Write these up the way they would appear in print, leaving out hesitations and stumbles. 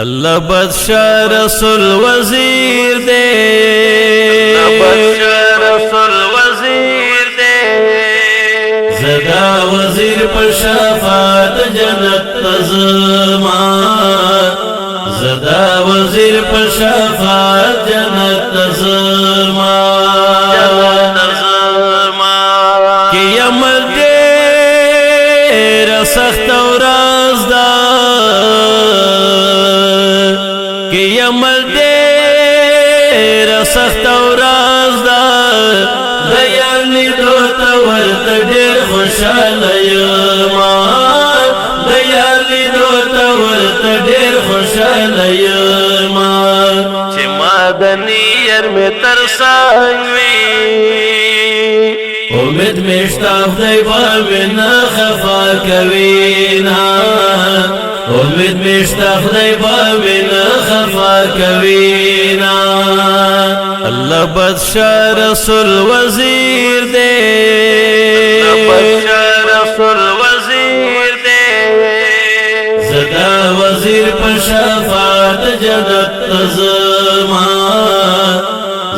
اللہ بادشاہ رسول وزیر دے، اللہ بادشاہ رسول وزیر دے، زدا وزیر پر شفاعت جنت تزما، زدا وزیر پر شفاعت جنت تزما، جنت تزما کہ عمل دیر سخت و رازدار، کہ عمل دیر سخت و رازدار، دیار لیدو تا ورد دیر خوشحال یمان، دیار لیدو تا ورد دیر خوشحال یمان، چه مادنیر میں ترسانوی امید مشتاق دیبا من خفا کوینا، امید مشتاق دیبا من خفا کوینا، اللہ بادشاہ رسول وزیر دے، اللہ بادشاہ رسول وزیر دے، زدا وزیر پر شفاعت جنت تزما،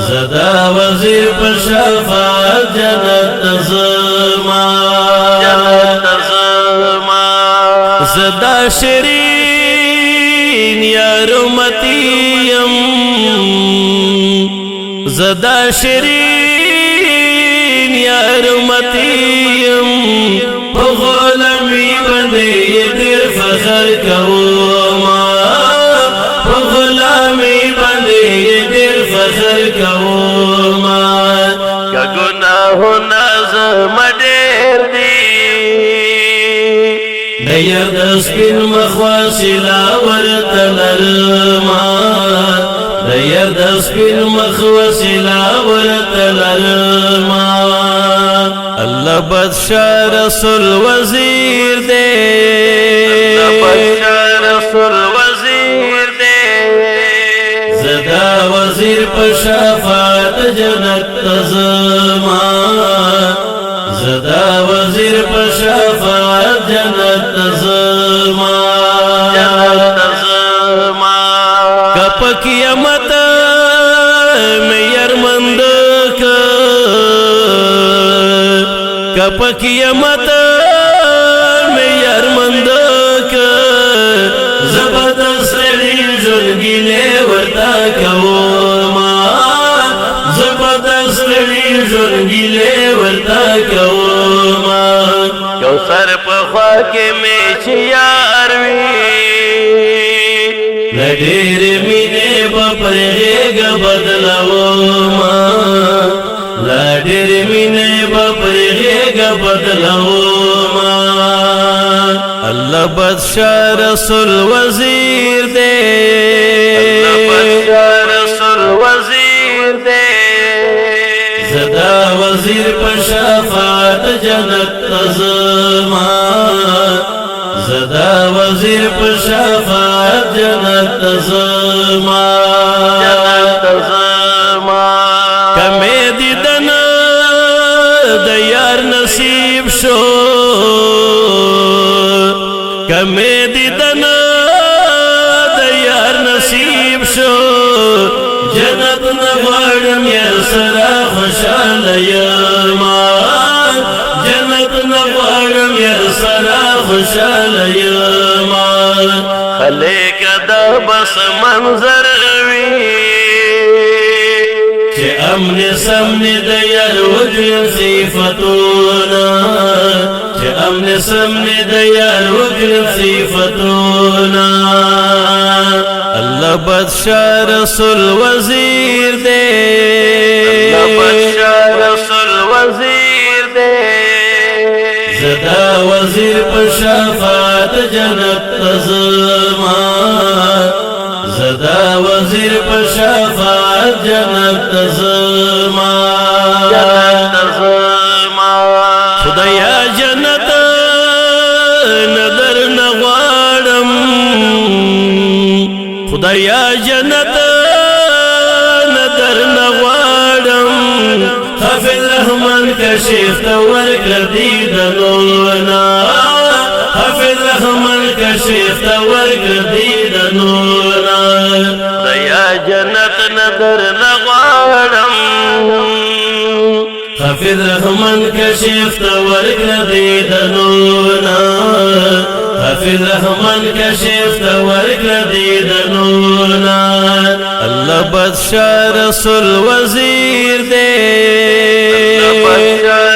زدا وزیر پر شفاعت جنت تزما، جنت تزما، زدا شیرین یار امتیم، زدا شیرین یار امتیم، غلامی بندے یہ دیر فخر کوما، غلامی بندے یہ دیر فخر کوما، کہ گناہ نازم دیر دی، دیر دسپن مخواسلا ورطلرما، دیر دسپن مخواسلا ورطلرما، اللہ بادشاہ رسول وزیر دے، اللہ بادشاہ رسول وزیر دے، زدا وزیر پر شفاعت جنت تزما، زدا وزیر پر شفاعت جنت تزما، جنت تزما، کپ قیامت میں یرمند کپ قیامت میں یرمند زبردست جنگیلے ورطا کوما، زبردست جنگیلے ورطا کوما، کوثر پخوا کے میچیاروی، لڈیر مینے بپرغیگ بدلوما، لڈیر مینے بپرغیگ بدلوما، اللہ بادشاہ رسول وزیر دے، اللہ بادشاہ رسول وزیر دے، زدا وزیر پر شفاعت جنت تزما، زدا وزیر پر شفاعت جنت تزما، جنت تزما، کمی دیدن دیار نصیب شو، کمی دیدن دیار نصیب شو، جنت نغوارم یر سرا خوشحال یمان، جنت نغوارم یر سرا خوشحال یمان، خلیق دا بس منظر وی، چه امن سمن دیار وجن صفتونا، چه امن سمن دیار وجن صفتونا، اللہ بادشاہ رسول وزیر دے، اللہ بادشاہ رسول وزیر دے، زدا وزیر پر شفاعت جنت تزما، زدا وزیر پر شفاعت جنت تزما، جنت تزما، خدایا جنت ندر نغوارم، خدایا جنت ندر نغوارم، حافظ رحمان کا شیخ تور کر دی دلونا، حافظ رحمان کا شیخ تور کر دی دلونا، در نغوارم حافظ رحمان کشف تورک دیدنونا حافظ رحمان کشف تورک دیدنونا اللہ بادشاہ رسول وزیر دے اللہ بادشاہ